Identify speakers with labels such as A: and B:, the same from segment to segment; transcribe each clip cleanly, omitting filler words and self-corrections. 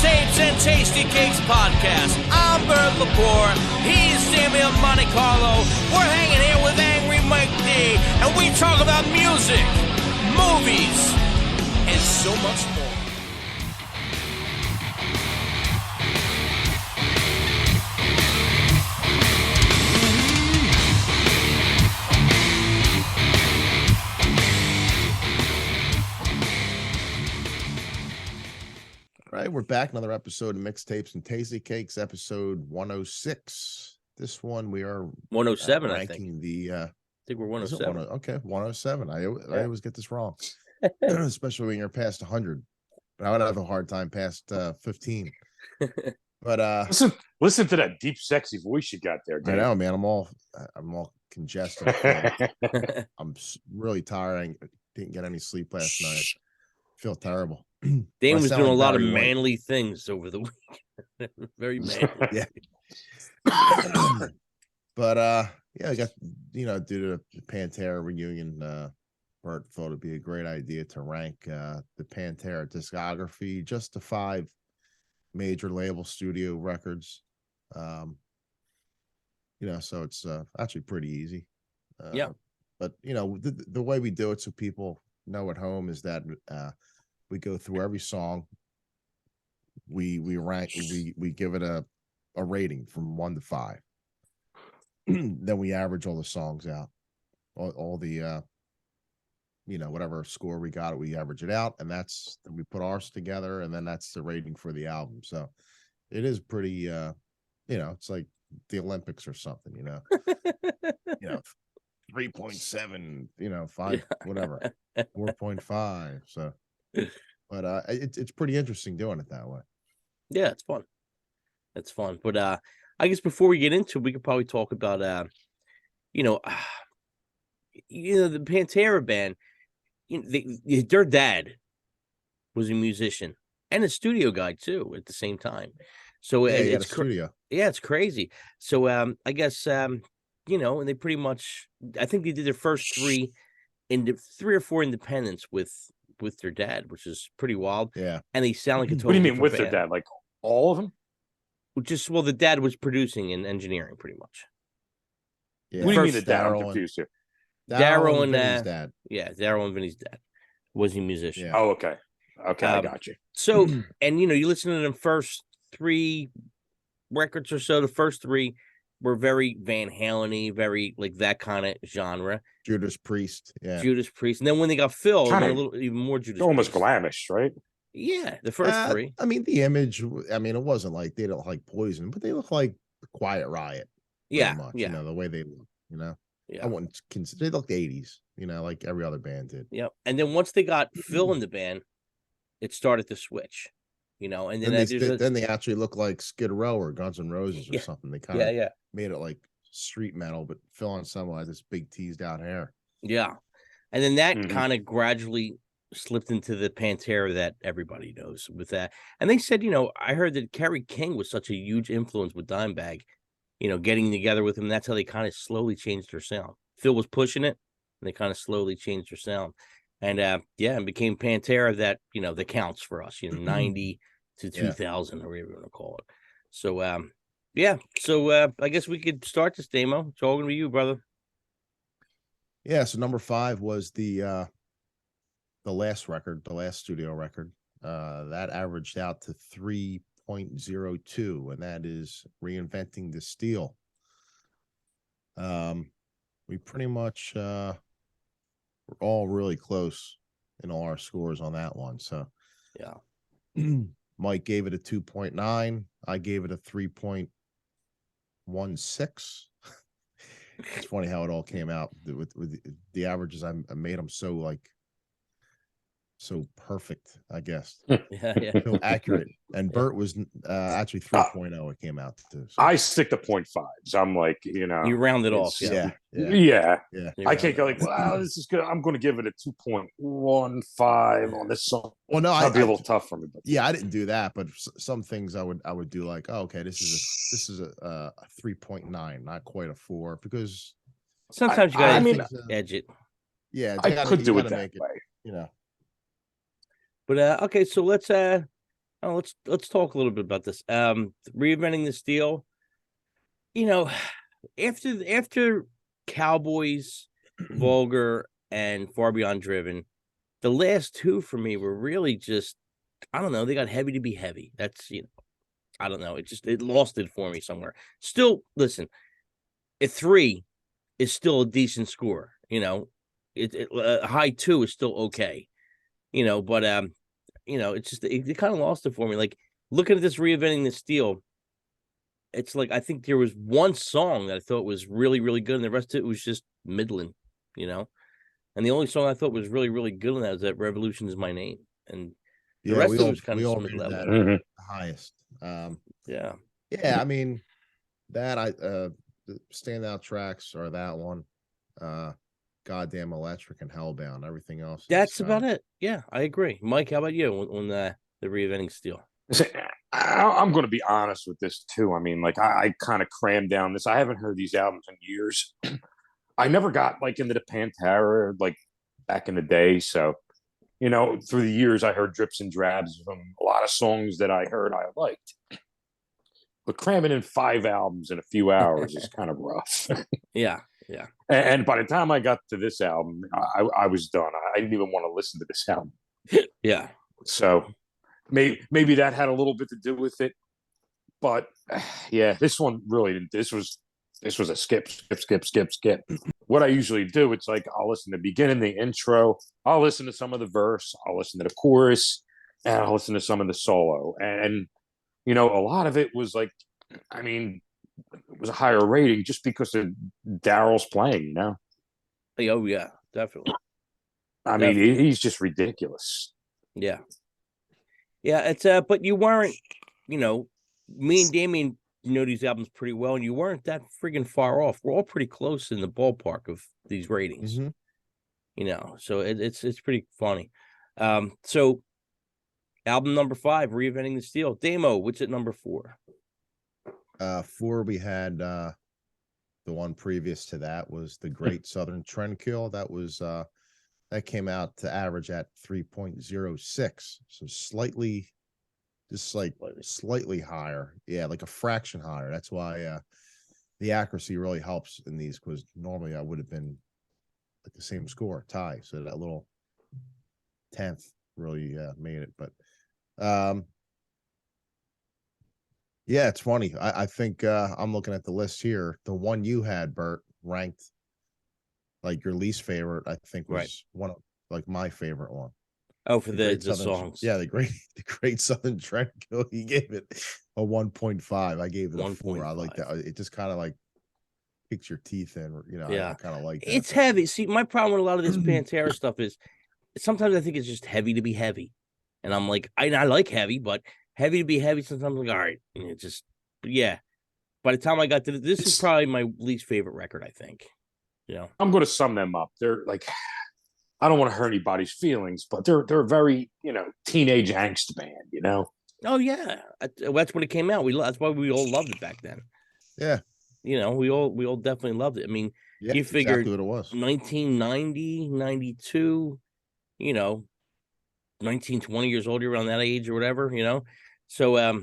A: Mixtapes and Tasty Cakes podcast. I'm Bert Lepore. He's Sammy of Monte Carlo. We're hanging here with Angry Mike D, and we talk about music, movies, and so much more.
B: All right, we're back. Another episode of Mixtapes and Tasty Cakes, episode 106. This one we are
A: 107,
B: ranking
A: I think we're 107.
B: Okay, 107. I always get this wrong, especially when you're past 100. But I would have a hard time past 15. But
C: listen to that deep, sexy voice you got there, Dave.
B: I know, man. I'm all congested. I'm really tired. I didn't get any sleep last night. I feel terrible.
A: Dane was doing a lot of manly things over the week. Very manly.
B: Yeah. But I got, due to the Pantera reunion, Bert thought it'd be a great idea to rank the Pantera discography, just the 5 major label studio records. So it's actually pretty easy. But the way we do it, so people know at home, is that we go through every song. We rank. We give it a rating from 1 to 5. Then we average all the songs out, all the whatever score we got, we average it out, and then we put ours together, and then that's the rating for the album. So it is pretty. It's like the Olympics or something. 3.7. 5, whatever, 4.5. So. But it's pretty interesting doing it that way.
A: Yeah, it's fun. It's fun. But I guess before we get into it, we could probably talk about the Pantera band. Their dad was a musician and a studio guy too at the same time. So it's
B: studio.
A: Yeah, it's crazy. So I guess and they pretty much, I think they did their first 3 or 4 independents with their dad, which is pretty wild.
B: Yeah.
A: And they sound like a total.
C: What do you mean with their dad? Like all of them?
A: The dad was producing and engineering pretty much.
C: Yeah. What do you mean the dad? I'm confused here.
A: Daryl and
B: Vinny's dad.
A: Yeah, Daryl and Vinny's dad was a musician.
B: Yeah.
C: Oh, okay. Okay, I got you.
A: So, and you listen to them first 3 records or so. The first 3 were very Van Halen-y, very like that kind of genre.
B: Judas Priest, yeah.
A: Judas Priest. And then when they got Phil, a little even more Judas
C: almost
A: Priest.
C: glamish, right?
A: Yeah, the first 3.
B: I mean, the image, it wasn't like they don't like Poison, but they look like Quiet Riot.
A: Yeah,
B: much,
A: yeah.
B: The way they look,
A: Yeah.
B: I wouldn't consider, they look 80s, like every other band did.
A: Yeah. And then once they got Phil in the band, it started to switch. And
B: then they actually look like Skid Row or Guns N' Roses or something. They kind of made it like street metal, but Phil Anselmo has this big teased out hair.
A: Yeah. And then that kind of gradually slipped into the Pantera that everybody knows with that. And they said, I heard that Kerry King was such a huge influence with Dimebag, getting together with him. That's how they kind of slowly changed their sound. Phil was pushing it, and they kind of slowly changed their sound. And it became Pantera that, that counts for us, 90 to 2000 or whatever you want to call it. So, So I guess we could start this demo. It's all going to be you, brother.
B: Yeah. So number 5 was the last record, the last studio record. That averaged out to 3.02, and that is Reinventing the Steel. We pretty much we're all really close in all our scores on that one. So
A: yeah.
B: Mike gave it a 2.9. I gave it a 3.16. It's funny how it all came out with the averages. I made them so perfect, I guess.
A: Yeah.
B: So accurate. And Bert was actually 3.0. It came out to. So.
C: I stick to 0.5. So I'm like,
A: you round it off.
C: Yeah. I can't go like, wow, this is good. I'm going to give it a 2.15 on this song.
B: Well, no,
C: that'd be a little tough for me. But.
B: Yeah, I didn't do that, but some things I would do like, oh, okay, this is a 3.9, not quite a 4, because
A: sometimes you gotta edge it.
B: Yeah,
C: I could do it that way.
A: But okay, so let's Oh, let's talk a little bit about this. Reinventing the Steel. You know, after Cowboys, Vulgar, and Far Beyond Driven, the last two for me were really just, I don't know. They got heavy to be heavy. That's, I don't know. It lost it for me somewhere. Still, listen, a 3 is still a decent score. A high 2 is still okay. But it kind of lost it for me. Like, looking at this Reinventing the Steel, it's like, I think there was one song that I thought was really, really good, and the rest of it was just middling, And the only song I thought was really, really good on that was that Revolution Is My Name. And the rest of it was kind of
B: rated that
C: Mm-hmm.
B: highest.
A: Yeah.
B: Yeah, I mean, that the standout tracks are that one, Goddamn Electric and Hellbound. Everything else
A: That's about it. Yeah, I agree. Mike, how about you on the Reinventing Steel?
C: I'm going to be honest with this too. I mean, like I kind of crammed down this. I haven't heard these albums in years. I never got like into the Pantera like back in the day. So, through the years, I heard drips and drabs from a lot of songs that I heard I liked. But cramming in 5 albums in a few hours is kind of rough.
A: Yeah, yeah.
C: And by the time I got to this album, I was done. I didn't even want to listen to this album.
A: Yeah.
C: So maybe that had a little bit to do with it. But yeah, this one really didn't. This was a skip. What I usually do, it's like I'll listen to the beginning, the intro, I'll listen to some of the verse, I'll listen to the chorus, and I'll listen to some of the solo. And a lot of it was like, I mean, it was a higher rating just because of Daryl's playing,
A: Oh yeah, definitely.
C: I mean, he's just ridiculous.
A: Yeah. Yeah, it's but you weren't, me and Damien know these albums pretty well, and you weren't that friggin' far off. We're all pretty close in the ballpark of these ratings. So it's pretty funny. So album number 5, Reinventing the Steel. Damo, what's at number 4?
B: 4, we had the one previous to that was The Great Southern Trendkill. That was that came out to average at 3.06, so slightly higher. Yeah, like a fraction higher. That's why the accuracy really helps in these, because normally I would have been like the same score, tie. So that little 10th really made it. But yeah, it's funny. I think I'm looking at the list here. The one you had, Bert, ranked like your least favorite, I think, was one of like my favorite one.
A: Oh, for the songs.
B: Yeah, the Great Southern Trendkill. He gave it a 1.5. I gave it a 4. I like that. It just kind of like kicks your teeth in,
A: Yeah.
B: I kind of like that.
A: It's heavy. See, my problem with a lot of this Pantera stuff is sometimes I think it's just heavy to be heavy. And I'm like, I like heavy, but heavy to be heavy, sometimes I'm like, all right. And it just, yeah. By the time I got to this is probably my least favorite record, I think.
C: I'm going to sum them up. They're like, I don't want to hurt anybody's feelings, but they're a very, teenage angst band,
A: Oh yeah, that's when it came out. That's why we all loved it back then.
B: Yeah,
A: we all definitely loved it. I mean,
B: yeah,
A: you figured
B: exactly what it was.
A: 1990, 92, 19, 20 years old, you're around that age or whatever, So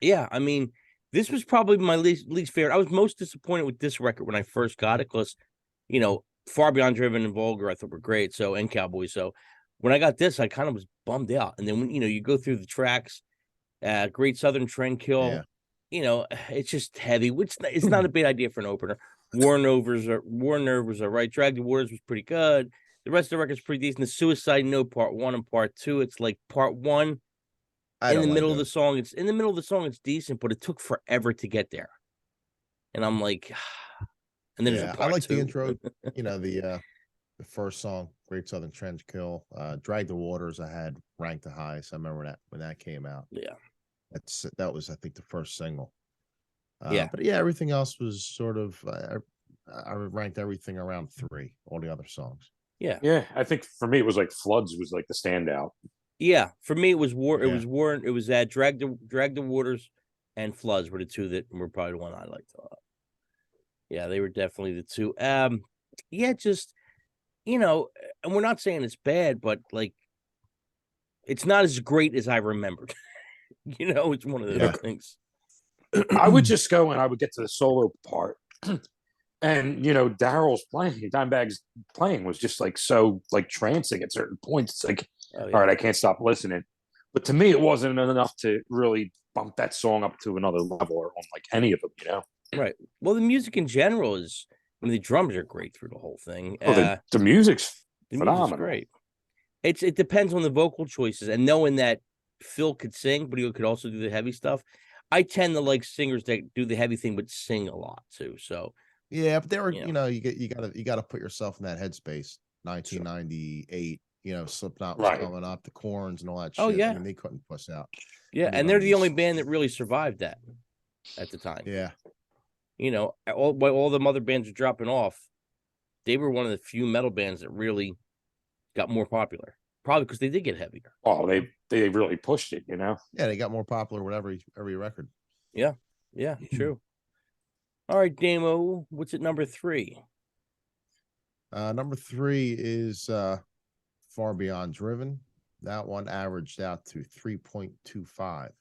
A: yeah, I mean, this was probably my least favorite. I was most disappointed with this record when I first got it, because Far Beyond Driven and Vulgar I thought were great, so, and Cowboys. So when I got this, I kind of was bummed out. And then when you go through the tracks, Great Southern Trendkill, it's just heavy, which it's not a bad idea for an opener. War Nerves are right. Drag the Waters was pretty good. The rest of the record's pretty decent. The Suicide Note Part 1 and Part 2, it's like Part 1 in the middle of the song. It's in the middle of the song. It's decent, but it took forever to get there. And I'm like, and then there's a part
B: I like
A: 2.
B: the intro. The first song, Great Southern Trendkill, Drag the Waters, I had ranked the highest. I remember that when that came out.
A: Yeah,
B: that was, I think, the first single.
A: Yeah.
B: But yeah, everything else was sort of I ranked everything around 3, all the other songs.
C: Yeah, I think for me it was like Floods was like the standout.
A: Yeah, for me it was War.
B: Yeah.
A: It was War. It was that Drag the Waters and Floods were the 2 that were probably the one I liked a lot. Yeah, they were definitely the 2. Yeah, just and we're not saying it's bad, but like it's not as great as I remembered. It's one of those
B: Yeah.
A: things.
C: I would just go and I would get to the solo part, and Daryl's playing, Dimebag's playing was just like so like trancing at certain points. It's like,
A: Oh,
C: all
A: yeah.
C: right, I can't stop listening. But to me, it wasn't enough to really bump that song up to another level or on like any of them.
A: Right. Well, the music in general is. I mean, the drums are great through the whole thing.
C: Oh, the music's
A: The music's
C: phenomenal.
A: great. It depends on the vocal choices and knowing that Phil could sing, but he could also do the heavy stuff. I tend to like singers that do the heavy thing but sing a lot too. So
B: Yeah, but they were,
A: You know.
B: you gotta put yourself in that headspace. 1998, Slipknot was
C: Right.
B: coming up, the Corns and all that shit.
A: Oh,
B: I
A: yeah.
B: mean, they couldn't puss out.
A: Yeah, and they're the only
B: Anybody's.
A: band that really survived that at the time.
B: Yeah.
A: While all the other bands are dropping off, they were one of the few metal bands that really got more popular. Probably because they did get heavier.
C: Oh, they really pushed it.
B: Yeah, they got more popular with every record.
A: Yeah, true. All right, Damo, what's at number 3?
B: Number 3 is Far Beyond Driven. That one averaged out to 3.25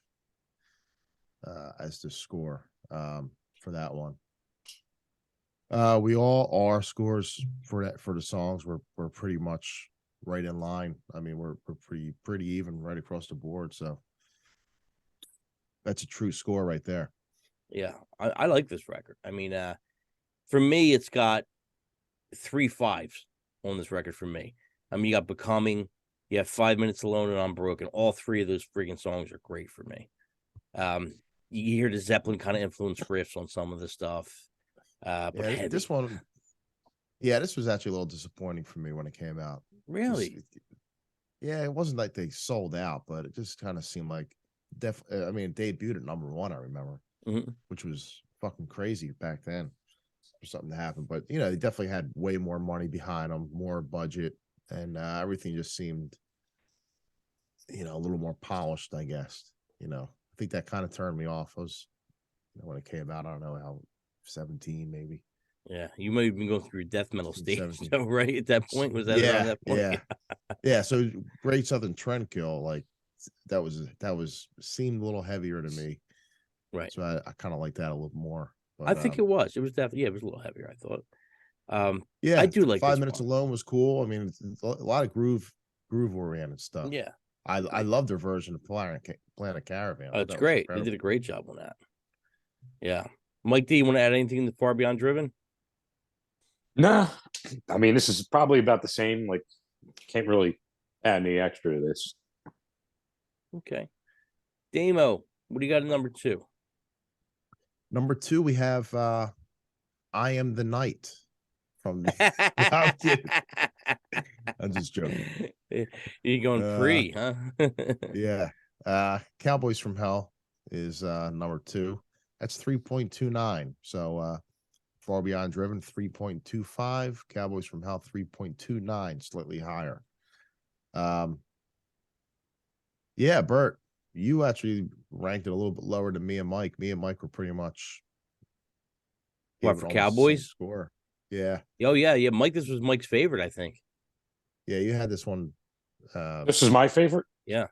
B: as the score for that one. Our scores for the songs were pretty much right in line. I mean, we're pretty even right across the board. So that's a true score right there.
A: Yeah, I like this record. I mean, for me, it's got 3 5s on this record for me. I mean, you got Becoming, you have 5 Minutes Alone and Unbroken. All 3 of those freaking songs are great for me. You hear the Zeppelin kind of influence riffs on some of the stuff. But
B: yeah, this one, this was actually a little disappointing for me when it came out.
A: Really?
B: It wasn't like they sold out, but it just kind of seemed like I mean, it debuted at number 1, I remember, which was fucking crazy back then for something to happen. But they definitely had way more money behind them, more budget, and everything just seemed, a little more polished, I guess. I think that kind of turned me off. I was, when it came out, I don't know how 17 maybe.
A: Yeah, you might have been going through death metal stage, though, right? At that point, was that around that point?
B: Yeah. So Great Southern Trendkill, like that was seemed a little heavier to me,
A: right?
B: So I kind of like that a little more. But,
A: I think it was. It was definitely. Yeah, it was a little heavier, I thought.
B: Yeah,
A: I do like
B: 5 Minutes Alone was cool. I mean, it's a lot of groove oriented stuff.
A: Yeah,
B: I love their version of Planet Caravan.
A: Oh, it's great. They did a great job on that. Yeah, Mike D, you want to add anything to Far Beyond Driven?
C: Nah, I mean, this is probably about the same. Like, can't really add any extra to this.
A: Okay, Damo, what do you got at number 2?
B: Number 2, we have I Am the Night from the I'm just joking.
A: You're going pre, huh?
B: Yeah. Cowboys from Hell is number 2. That's 3.29. So Far Beyond Driven 3.25, Cowboys from Hell 3.29, slightly higher. Yeah, Bert, you actually ranked it a little bit lower than me and Mike. Me and Mike were pretty much
A: What, for Cowboys
B: score. Yeah.
A: Oh yeah. Mike, this was Mike's favorite, I think.
B: Yeah, you had this one.
C: This is my favorite.
A: Yeah.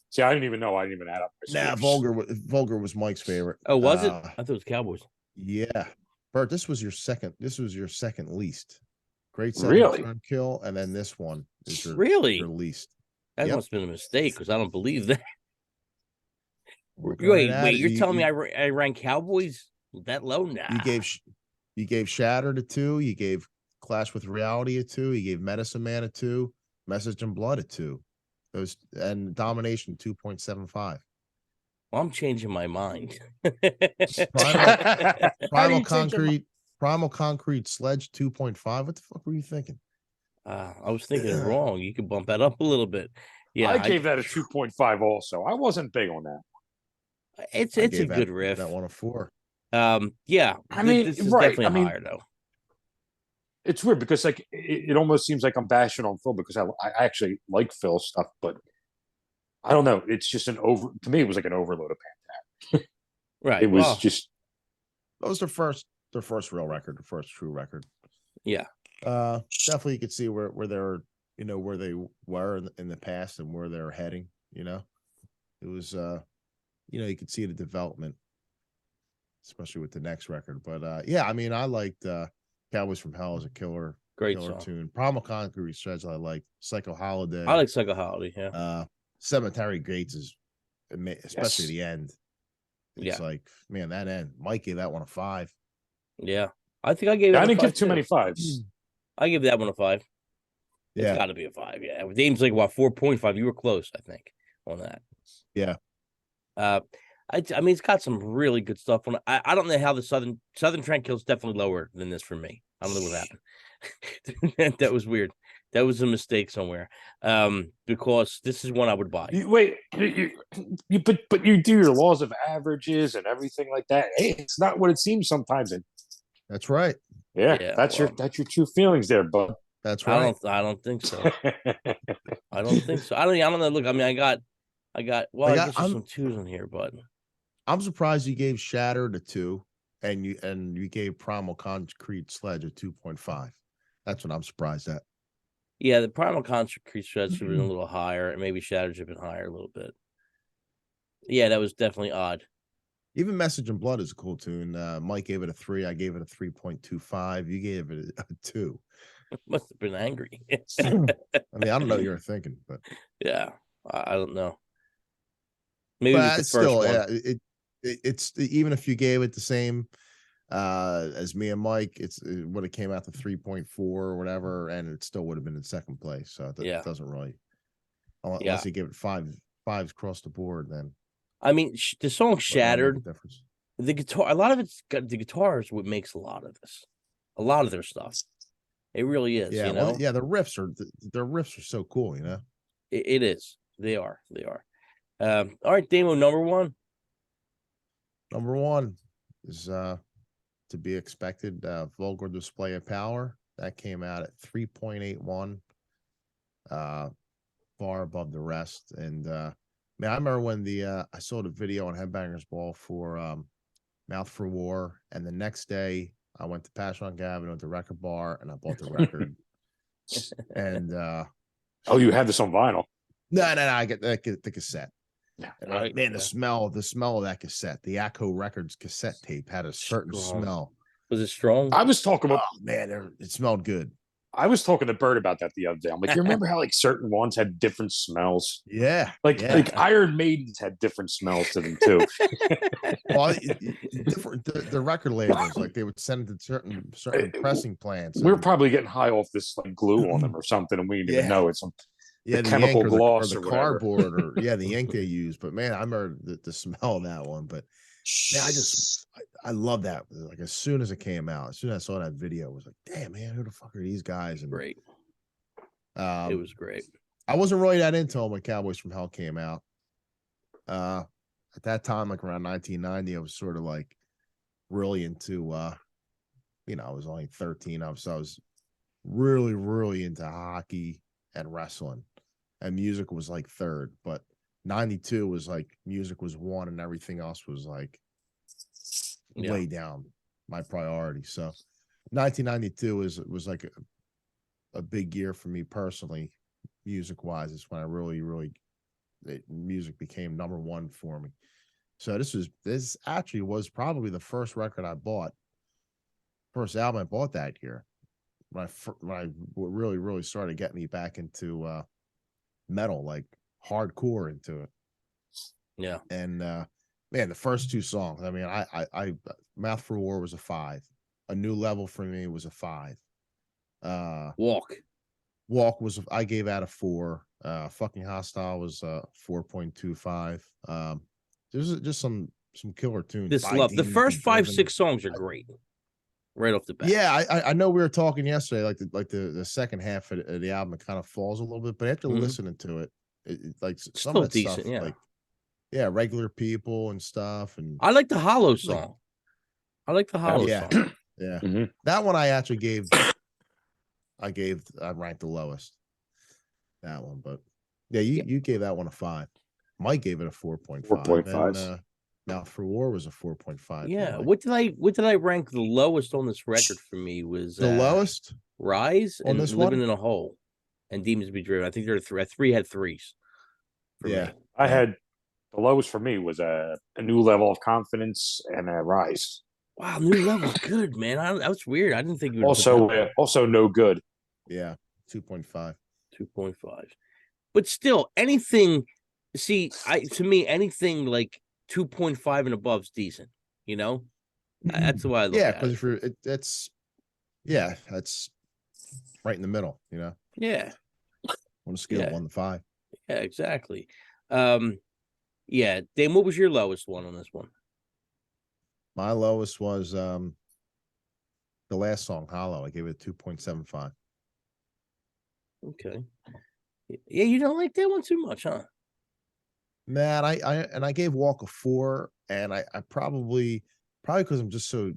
C: See, I didn't even know. I didn't even add up.
B: Nah, Vulgar was Mike's favorite.
A: Oh, was it? I thought it was Cowboys.
B: Yeah, Bert, this was your second least. Great
C: Really?
B: Kill, and then this one is your least.
A: That must have been a mistake because I don't believe that. Wait, you're telling me I ranked Cowboys that low? Nah.
B: You gave Shattered a 2. You gave Clash with Reality a 2. You gave Medicine Man a 2. Message in Blood a 2. Those and Domination 2.75.
A: Well, I'm changing my mind.
B: Primal Concrete Sledge 2.5. What the fuck were you thinking?
A: I was thinking wrong. You could bump that up a little bit. Yeah,
C: I gave that a 2.5 also. I wasn't big on that.
A: It's a good riff.
B: That one a 4.
A: Yeah.
C: I mean,
A: this is definitely higher though.
C: It's weird because like it almost seems like I'm bashing on Phil because I actually like Phil's stuff, but I don't know. It's just to me, it was like an overload of Pantera.
A: Right.
C: It was just.
B: That was their first real record, the first true record.
A: Yeah.
B: Definitely you could see where they're you know, where they were in the past and where they're heading. You know, it was you know, you could see the development, especially with the next record. But yeah, I mean, I liked Cowboys from Hell as a killer
A: Great
B: killer
A: song.
B: tune. Primal Concrete Shreds I like. Psycho Holiday.
A: I like Psycho Holiday. Yeah.
B: Cemetery Gates is especially
C: Yes.
B: the end. It's
A: Yeah.
B: like, man, that end. Mike gave that one a 5.
A: Yeah. I think I gave it
C: I
A: a
C: didn't
A: 5
C: give too
A: too.
C: many 5s.
A: I give that one a 5. It's
B: Yeah.
A: got to be a 5. Yeah. Dame's like, what, 4.5? You were close, I think, on that.
B: Yeah.
A: I mean, it's got some really good stuff on it. I don't know how the Southern Tranquil's definitely lower than this for me. I don't know what happened. That was weird. That was a mistake somewhere. Because this is one I would buy.
C: But you do your laws of averages and everything like that. Hey, it's not what it seems sometimes. And
B: That's right.
C: yeah, that's your true feelings there, bud.
B: That's right.
A: I don't think so. I don't think so. I don't know. Look, I mean, I got well,
B: Like,
A: I guess there's some 2s on here, but
B: I'm surprised you gave Shattered a 2 and you gave Primal Concrete Sledge a 2.5. That's what I'm surprised at.
A: yeah, the Primal Concrete Shreds should have been a little higher, and maybe Shattered should have been higher a little bit. Yeah, that was definitely odd.
B: Even Message in Blood is a cool tune. Mike gave it a 3. I gave it a 3.25. You gave it a 2.
A: Must have been angry.
B: I mean, I don't know what you were thinking, but
A: yeah, I don't know. Maybe
B: but
A: it was the
B: it's
A: first
B: still,
A: one.
B: yeah, it's even if you gave it the same as me and Mike, it would have came out to 3.4 or whatever, and it still would have been in second place. So it doesn't really, unless you give it fives across the board, then
A: I mean, the song Shattered,
B: difference.
A: The guitar, a lot of it's got the guitar is what makes a lot of this, a lot of their stuff. It really is.
B: Yeah,
A: you know?
B: well, yeah, their riffs are so cool, you know.
A: It is. They are. All right, Damo, number 1.
B: Number 1 is to be expected. Vulgar Display of Power, that came out at 3.81, far above the rest. And man, I remember when I saw the video on Headbangers Ball for Mouth for War, and the next day I went to Passion Avenue at the record bar and I bought the record. And
C: you had this on vinyl?
B: No, I get the cassette.
C: Yeah,
B: and, man, the smell of that cassette, the Acco Records cassette tape had a certain smell.
A: Was it strong?
C: I was talking about.
B: Oh man, it smelled good.
C: I was talking to Bert about that the other day. I'm like, you remember how like certain ones had different smells?
B: Yeah,
C: like Iron Maidens had different smells to them too.
B: Well, different the record labels, like they would send it to certain pressing plants.
C: We're probably getting high off this like glue on them or something, and we didn't even know it's some
B: the
C: chemical
B: ink
C: gloss
B: or the cardboard or the ink they use. But man, I remember the smell of that one. But man, I love that. Like as soon as it came out, as soon as I saw that video, I was like, damn man, who the fuck are these guys? And
A: great. It was great.
B: I wasn't really that into them when Cowboys from Hell came out. At that time, like around 1990, I was sort of like really into you know, I was only 13. I was really, really into hockey and wrestling. And music was like third, but 92 was like music was 1 and everything else was like way down my priority. So 1992 was like a big year for me personally, music wise. It's when I really music became number 1 for me. So this actually was probably the first record I bought, first album I bought that year. When I really started getting me back into metal, like hardcore into it.
A: Yeah.
B: And man, the first 2 songs, I mean, I Mouth for War was a 5. A New Level for me was a 5. Walk was, I gave that a 4. Fucking Hostile was 4.25. There's just some killer tunes.
A: This love, the first 5-6 songs are great. Right off the bat.
B: Yeah, I know we were talking yesterday, like the second half of the album, it kind of falls a little bit, but after listening to it, like some
A: still
B: of that
A: decent,
B: stuff, like Regular People and stuff. And
A: I like the Hollow song. I like the Hollow
B: song. Yeah.
C: Mm-hmm.
B: That one I actually I ranked the lowest. That one, but you gave that one a 5. Mike gave it a 4.5. 4.5. Mouth for War was a 4.5.
A: Yeah. What did I rank the lowest on this record for me was
B: the lowest
A: Rise
B: on
A: and
B: this
A: Living
B: one?
A: in a Hole. and Demons Be Driven. I think there are three had threes for
B: Yeah.
A: me.
C: I had the lowest for me was a new level of confidence and a rise.
A: Wow, New Level's good, man. That was weird. I didn't think you would put that.
C: Also no good.
B: Yeah. 2.5.
A: 2.5. But still, anything. See, to me, anything like 2.5 and above is decent. You know, that's the way I look
B: Yeah,
A: at
B: because
A: it.
B: if you're, that's right in the middle.
A: Yeah,
B: On a scale of 1 to 5.
A: yeah, exactly. Yeah, Dame, what was your lowest one on this one?
B: My lowest was the last song, Hollow. I gave it a 2.75.
A: Okay. Yeah, you don't like that one too much, huh?
B: Man, I gave Walk a 4, and I probably because I'm just so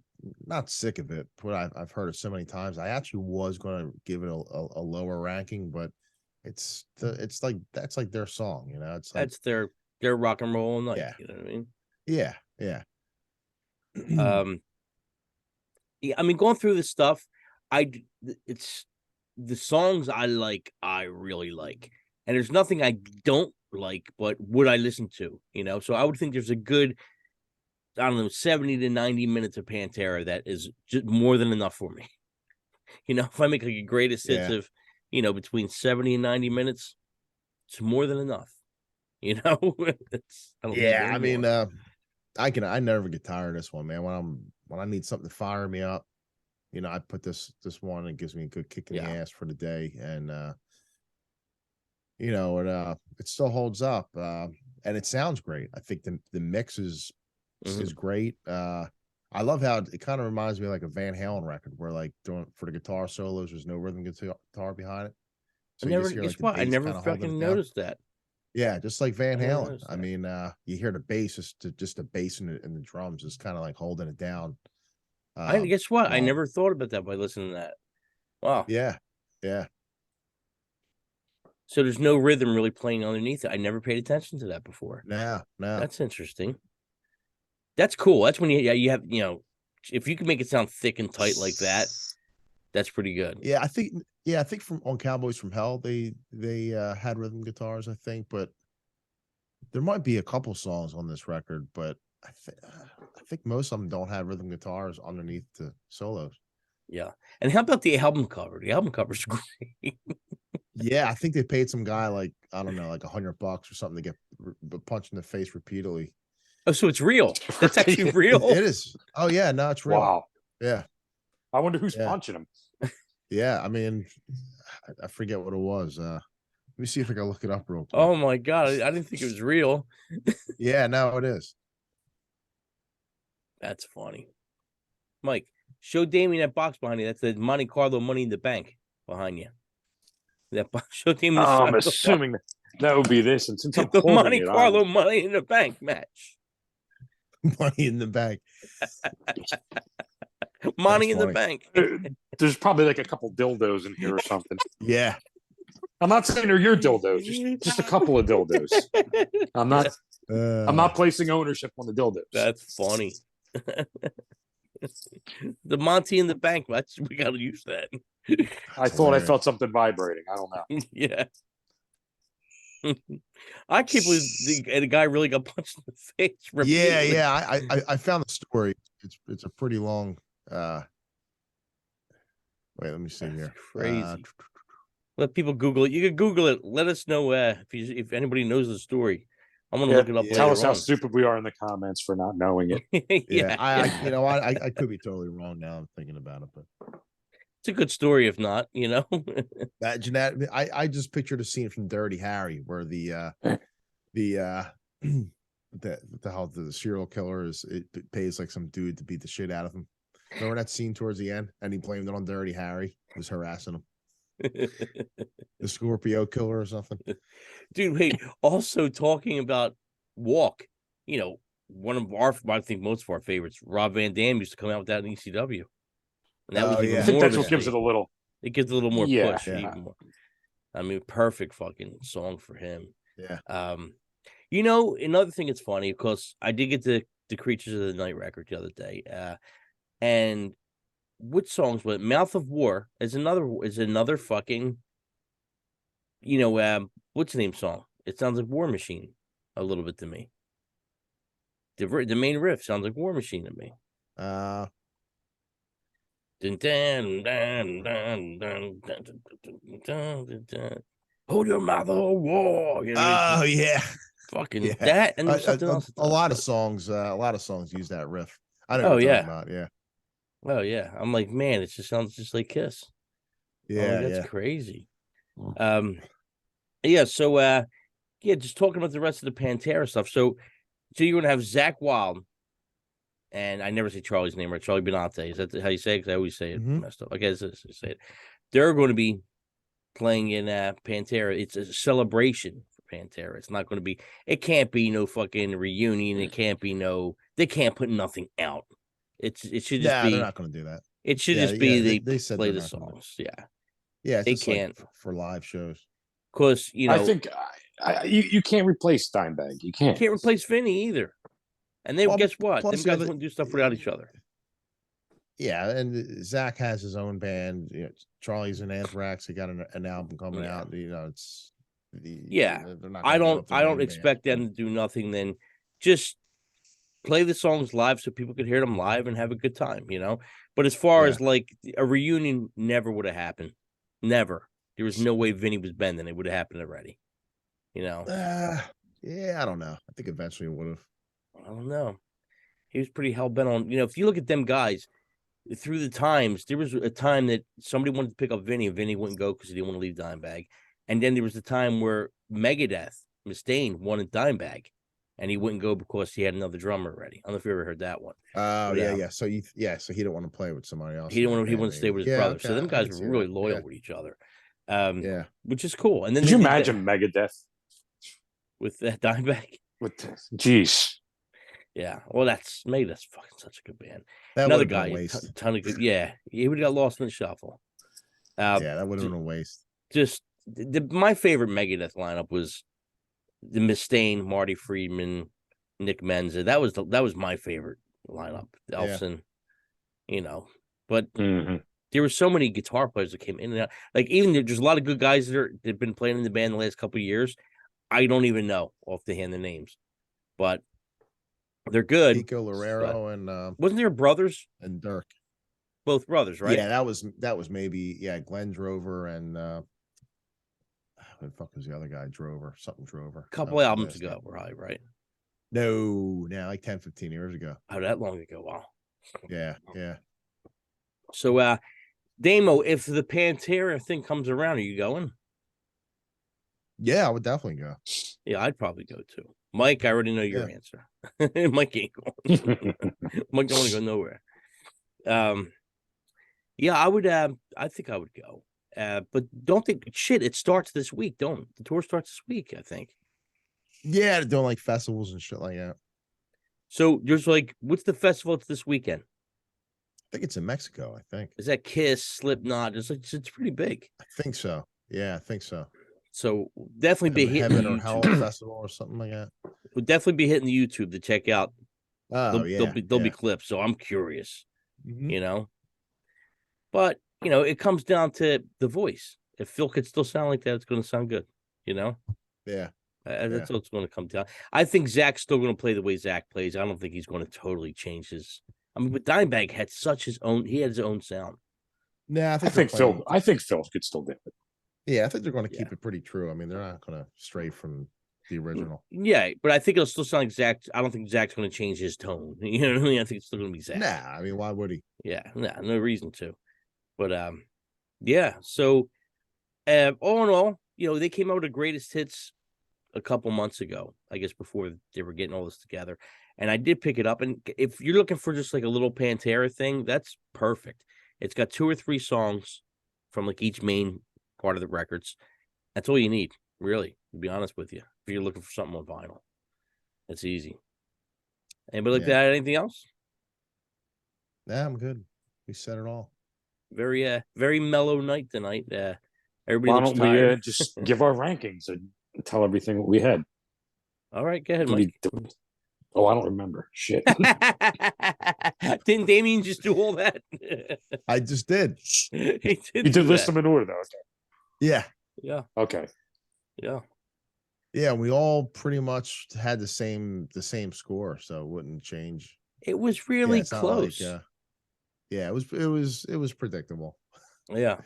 B: not sick of it, but I've heard it so many times. I actually was going to give it a lower ranking, but it's like that's like their song, It's like
A: That's their rock and roll all night.
B: Yeah.
A: You know what I mean?
B: Yeah.
A: Yeah, I mean, going through this stuff, it's the songs I like, I really like, and there's nothing I don't like, but would I listen to? So I would think there's a good, I don't know, 70 to 90 minutes of Pantera that is just more than enough for me. If I make like a greatest hits
B: Yeah.
A: of, between 70 and 90 minutes, it's more than enough. I don't need
B: Yeah,
A: any
B: I mean,
A: more.
B: I never get tired of this one, man. When I need something to fire me up, I put this one, and it gives me a good kick in the ass for the day, and it still holds up, and it sounds great. I think the mix is great. I love how it kind of reminds me of like a Van Halen record, where like doing for the guitar solos, there's no rhythm guitar behind it, so you just hear like the
A: I
B: bass
A: never
B: kind of holding
A: fucking
B: it down.
A: noticed that.
B: Yeah, just like Van
A: I never
B: Halen.
A: noticed
B: I
A: that.
B: mean, you hear the bass, just the bass and the drums is kind of like holding it down.
A: I guess what? I
B: While
A: never thought about that by listening to that. Wow.
B: Yeah, yeah.
A: So there's no rhythm really playing underneath it. I never paid attention to that before.
B: No.
A: That's interesting. That's cool. That's when you have, if you can make it sound thick and tight like that, that's pretty good.
B: Yeah, I think from on Cowboys from Hell, they had rhythm guitars, I think, but there might be a couple songs on this record, but I think most of them don't have rhythm guitars underneath the solos.
A: Yeah. And how about the album cover? The album cover's great.
B: Yeah, I think they paid some guy like, I don't know, like $100 or something to get punched in the face repeatedly.
A: Oh, so it's real. That's actually real.
B: It is. Oh yeah, no, it's real.
C: Wow.
B: Yeah.
C: I wonder who's punching him.
B: Yeah, I mean, I forget what it was. Let me see if I can look it up real quick.
A: Oh my God. I didn't think it was real.
B: Yeah, no, it is.
A: That's funny. Mike, show Damien that box behind you. That's the Monte Carlo Money in the Bank behind you. That box. Show Damien
C: I'm assuming that would be this. And since I'm
A: the
C: holding
A: Monte
C: it,
A: Carlo Money in the Bank match.
B: Money in the Bank.
A: Money in the Bank.
C: There's probably like a couple dildos in here or something.
B: Yeah.
C: I'm not saying they're your dildos, just a couple of dildos. I'm not placing ownership on the dildos.
A: That's funny. The Monty in the Bank match. We got to use that.
C: I thought I felt something vibrating. I don't know.
A: Yeah. I can't believe the guy really got punched in the face. Repeatedly.
B: Yeah. I found the story. It's a pretty long. Wait, let me see here.
A: Crazy. Let people Google it. You can Google it. Let us know if anybody knows the story. I'm gonna look it up.
C: Tell us how stupid we are in the comments for not knowing it.
B: Yeah, I could be totally wrong now. I'm thinking about it, but
A: it's a good story. If not,
B: imagine that. I just pictured a scene from Dirty Harry where the the serial killer it pays like some dude to beat the shit out of him. Remember that scene towards the end, and he blamed it on Dirty Harry, who was harassing him. The Scorpio killer or something.
A: Dude, hey, also talking about Walk, one of I think most of our favorites, Rob Van Dam used to come out with that in ECW. And that was even
C: I think
A: more
C: that's what gives it a little.
A: It gives it a little more push.
B: Yeah.
A: Even more. I mean, perfect fucking song for him.
B: Yeah.
A: Another thing that's funny, because I did get the Creatures of the Night record the other day. And which songs was it? Mouth of War is another fucking what's the name song? It sounds like War Machine a little bit to me. The main riff sounds like War Machine to me. Dun, dun, dun, dun, dun, dun, dun, dun, dun. Hold your mouth, oh war.
B: Oh yeah,
A: fucking that, and there's something else.
B: A lot of songs use that riff. I know
A: Oh
B: what you're
A: yeah,
B: talking about. Yeah.
A: oh yeah. I'm like, man, it just sounds just like Kiss.
B: Yeah,
A: that's crazy. Yeah. So, just talking about the rest of the Pantera stuff. So you're gonna have Zach Wild, and I never say Charlie's name right. Charlie Benante. Is that how you say it? Because I always say it messed up. Okay, say it. They're going to be playing in Pantera. It's a celebration for Pantera. It's not going to be. It can't be no fucking reunion. It can't be no. They can't put nothing out. It should just be.
B: They're not going to do that.
A: It should just be
B: they said
A: play the songs. Yeah,
B: yeah.
A: They
B: just
A: can't
B: like for live shows.
A: Because
C: I think you can't replace Dimebag. You can't.
A: Can't replace Vinny either. And then guess what? Them guys wouldn't do stuff without each other.
B: Yeah, and Zach has his own band. Charlie's in Anthrax. He got an album coming out. It's
A: they're not I don't expect them to do nothing. Then just play the songs live so people could hear them live and have a good time. But as far as like a reunion, never would have happened. Never. There was no way Vinny was bending. It would have happened already.
B: Yeah, I don't know. I think eventually it would have.
A: I don't know. He was pretty hell bent on. If you look at them guys through the times, there was a time that somebody wanted to pick up Vinny, and Vinny wouldn't go because he didn't want to leave Dimebag. And then there was the time where Megadeth, Mustaine, wanted Dimebag, and he wouldn't go because he had another drummer already. I don't know if you ever heard that one.
B: Oh, yeah. So he didn't want to play with somebody else.
A: He wanted to stay with his brother. Okay. So them guys were really loyal with each other. Which is cool. And then
C: could you imagine Megadeth
A: with that Dimebag?
C: Jeez.
A: Yeah, well, that's fucking such a good band.
B: That
A: Another guy, ton of good. Yeah, he would have got lost in the shuffle.
B: That would have been a waste.
A: Just my favorite Megadeth lineup was the Mustaine, Marty Friedman, Nick Menza. That was my favorite lineup. Elson, but there were so many guitar players that came in and out. Like even there's a lot of good guys that've been playing in the band the last couple of years. I don't even know off the hand the names, but they're good.
B: Pico Lorero and
A: wasn't there brothers
B: and Dirk?
A: Both brothers, right?
B: Yeah, that was maybe Glenn Drover and who the fuck was the other guy? Drover. A
A: couple albums ago, right?
B: No, like 10, 15 years ago.
A: Oh, that long ago. Wow.
B: Yeah.
A: So Damo, if the Pantera thing comes around, are you going?
B: Yeah, I would definitely go.
A: Yeah, I'd probably go too. Mike, I already know your answer. Mike ain't going. Mike don't want to go nowhere. Yeah, I would. I think I would go. But don't think it starts this week. The tour starts this week, I think.
B: Yeah, they're doing like festivals and shit like that.
A: So there's what's the festival? It's this weekend.
B: I think it's in Mexico. I think.
A: Is that Kiss, Slipknot? It's pretty big.
B: I think so. Yeah, I think so.
A: So definitely be hitting
B: Heaven or Hell Festival or something like that.
A: We'll definitely be hitting the YouTube to check out.
B: Oh,
A: there'll be clips. So I'm curious, But it comes down to the voice. If Phil could still sound like that, it's going to sound good.
B: Yeah.
A: That's what it's going to come down. I think Zach's still going to play the way Zach plays. I don't think he's going to totally change his. I mean, but Dimebag had he had his own sound.
B: Yeah,
C: I think Phil could still do it.
B: Yeah, I think they're going to keep it pretty true. I mean, they're not going to stray from the original.
A: Yeah, but I think it'll still sound like Zach. I don't think Zach's going to change his tone. You know what I mean? I think it's still going to be Zach.
B: Nah, I mean, why would he?
A: Yeah, no reason to. But yeah. So all in all, they came out with the greatest hits a couple months ago, I guess, before they were getting all this together. And I did pick it up. And if you're looking for just like a little Pantera thing, that's perfect. It's got 2 or 3 songs from each main part of the records. That's all you need, really, to be honest with you. If you're looking for something on vinyl, it's easy. Anybody like that? Anything else?
B: Nah, I'm good. We said it all.
A: Very very mellow night tonight. Everybody
C: Why
A: looks
C: don't
A: tired.
C: we just give our rankings and tell everything what we had?
A: All right, go ahead, Mike.
C: Oh, I don't remember. Shit.
A: Didn't Damien just do all that?
B: I just did.
A: He
C: did list them in order, though.
B: Yeah.
C: Okay.
A: Yeah.
B: Yeah, we all pretty much had the same score, so it wouldn't change.
A: It was
B: Yeah,
A: really
B: it's not like
A: close.
B: yeah, it was predictable.
A: Yeah.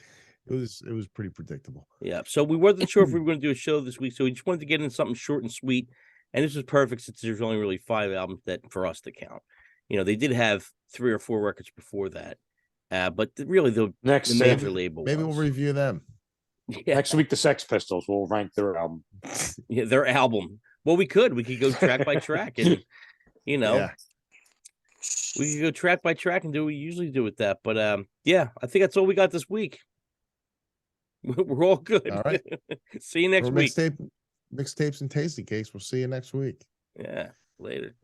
B: It was pretty predictable.
A: Yeah. So we wasn't sure if we were going to do a show this week, so we just wanted to get into something short and sweet. And this was perfect since there's only really 5 albums that for us to count. They did have 3 or 4 records before that. But really the
C: Next,
A: major label
B: Maybe we'll
A: ones.
B: review them.
A: Yeah.
C: next week, the Sex Pistols will rank their album.
A: Yeah, their album. Well, we could go track by track, and
B: Yeah.
A: we could go track by track and do what we usually do with that. But yeah, I think that's all we got this week. We're all good.
B: All right.
A: See you next week.
B: Mixtapes and tasty cakes. We'll see you next week.
A: Yeah, later.